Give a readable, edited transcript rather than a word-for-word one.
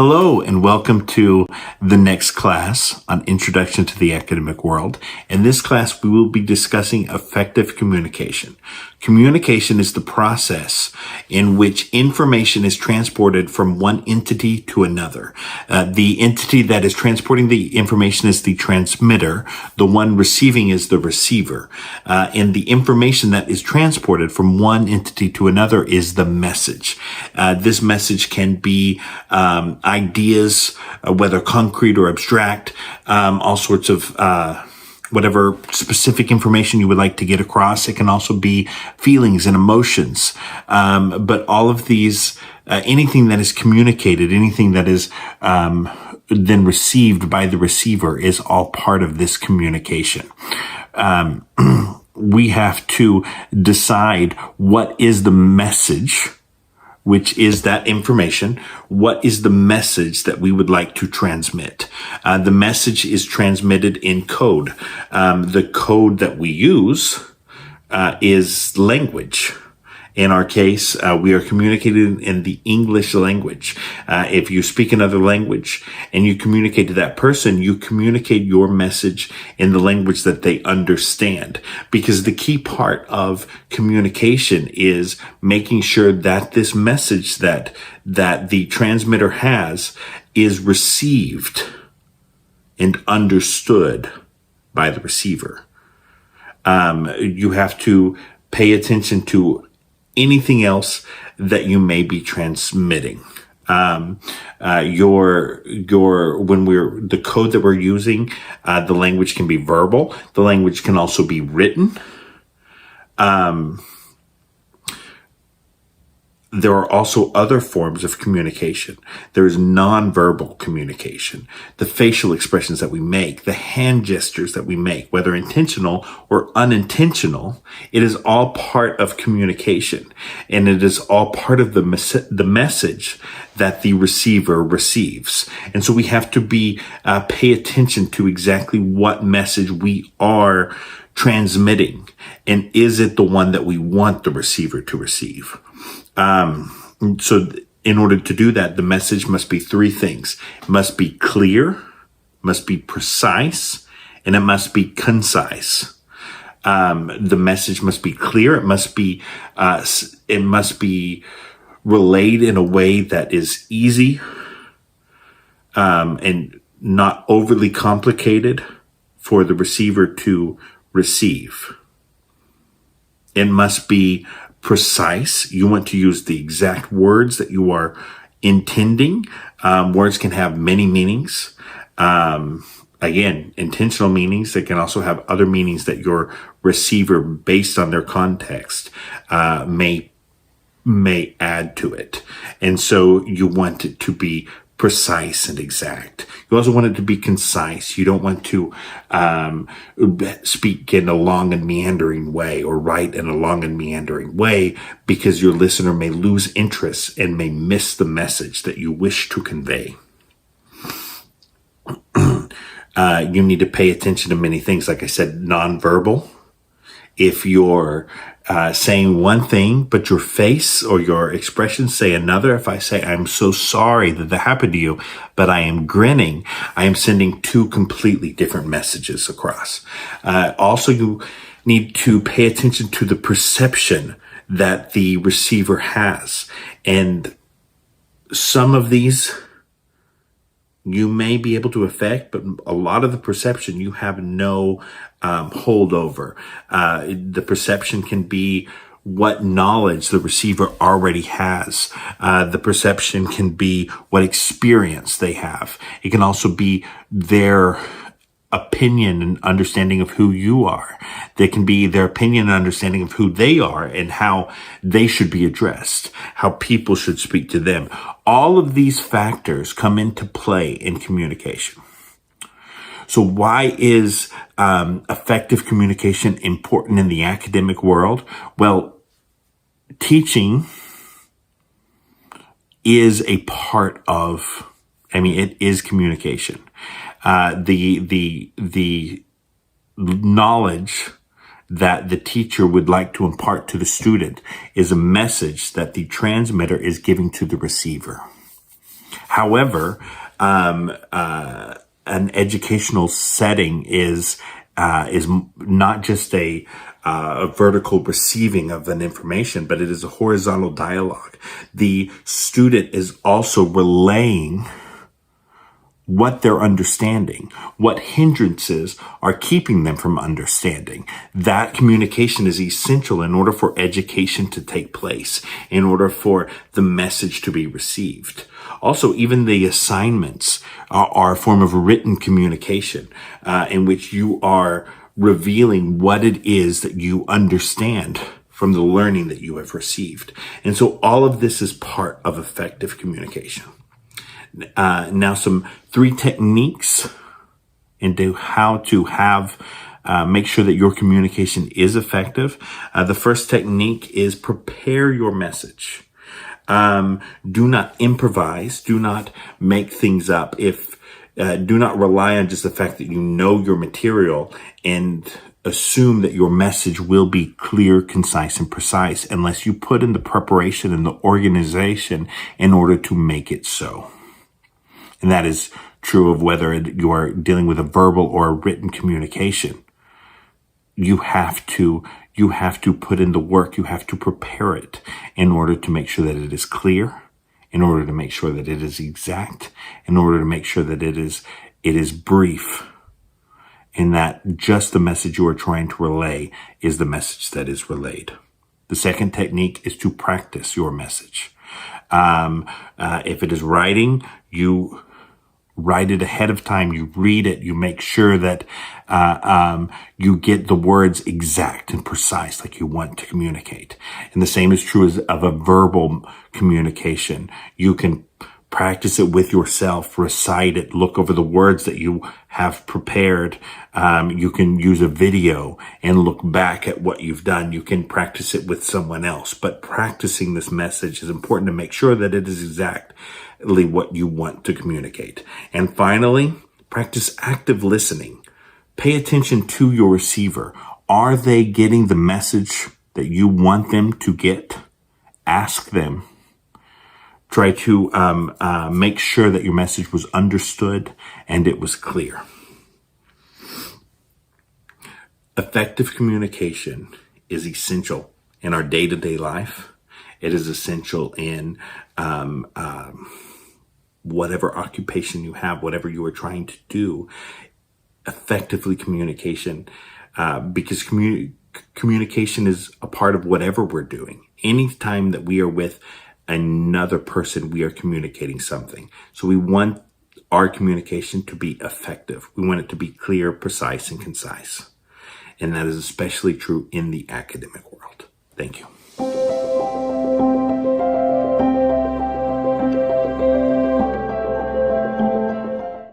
Hello and welcome to the next class on Introduction to the Academic World. In this class, we will be discussing effective communication. Communication is the process in which information is transported from one entity to another. The entity that is transporting the information is the transmitter. The one receiving is the receiver. And the information that is transported from one entity to another is the message. This message can be ideas, whether concrete or abstract, all sorts of whatever specific information you would like to get across. It can also be feelings and emotions. But all of these, anything that is communicated, anything that is then received by the receiver is all part of this communication. We have to decide what is the message, which is that information. What is the message that we would like to transmit? The message is transmitted in code. The code that we use is language. In our case, we are communicating in the English language. If you speak another language and you communicate to that person, you communicate your message in the language that they understand. Because the key part of communication is making sure that this message that the transmitter has is received and understood by the receiver. You have to pay attention to anything else that you may be transmitting. The code that we're using, the language can be verbal. The language can also be written. There are also other forms of communication. There is nonverbal communication, the facial expressions that we make, the hand gestures that we make, whether intentional or unintentional. It is all part of communication, and it is all part of the message that the receiver receives. And so we have to pay attention to exactly what message we are transmitting, and is it the one that we want the receiver to receive? So in order to do that, the message must be three things. It must be clear, must be precise, and it must be concise. The message must be clear. It must be relayed in a way that is easy, and not overly complicated for the receiver to receive. It must be precise. You want to use the exact words that you are intending. Words can have many meanings. Again, intentional meanings. They can also have other meanings that your receiver, based on their context, may add to it. And so you want it to be precise and exact. You also want it to be concise. You don't want to speak in a long and meandering way or write in a long and meandering way, because your listener may lose interest and may miss the message that you wish to convey. You need to pay attention to many things. Like I said, nonverbal. If you're saying one thing, but your face or your expressions say another. If I say, I'm so sorry that happened to you, but I am grinning, I am sending two completely different messages across. Also, you need to pay attention to the perception that the receiver has. And some of these you may be able to affect, but a lot of the perception you have no hold over. The perception can be what knowledge the receiver already has. The perception can be what experience they have. It can also be their opinion and understanding of who you are. There can be their opinion and understanding of who they are and how they should be addressed, how people should speak to them. All of these factors come into play in communication. So why is effective communication important in the academic world? Well, teaching is a part of, it is communication. The knowledge that the teacher would like to impart to the student is a message that the transmitter is giving to the receiver. However, an educational setting is not just a vertical receiving of an information, but it is a horizontal dialogue. The student is also relaying what they're understanding, what hindrances are keeping them from understanding. That communication is essential in order for education to take place, in order for the message to be received. Also, even the assignments are a form of written communication, in which you are revealing what it is that you understand from the learning that you have received. And so all of this is part of effective communication. Now some 3 techniques into how to make sure that your communication is effective. The first technique is prepare your message. Do not improvise. Do not make things up. Do not rely on just the fact that you know your material and assume that your message will be clear, concise, and precise unless you put in the preparation and the organization in order to make it so. And that is true of whether you are dealing with a verbal or a written communication. You have to put in the work. You have to prepare it in order to make sure that it is clear, in order to make sure that it is exact, in order to make sure that it is brief, and that just the message you are trying to relay is the message that is relayed. The second technique is to practice your message. If it is writing, you write it ahead of time. You read it. You make sure that you get the words exact and precise like you want to communicate. And the same is true of a verbal communication. You can practice it with yourself, recite it, look over the words that you have prepared. You can use a video and look back at what you've done. You can practice it with someone else, but practicing this message is important to make sure that it is exactly what you want to communicate. And finally, practice active listening. Pay attention to your receiver. Are they getting the message that you want them to get? Ask them. Try to make sure that your message was understood and it was clear. Effective communication is essential in our day-to-day life. It is essential in whatever occupation you have, whatever you are trying to do. Effectively communication, because communication is a part of whatever we're doing. Anytime that we are with another person, we are communicating something. So we want our communication to be effective. We want it to be clear, precise, and concise. And that is especially true in the academic world. Thank you.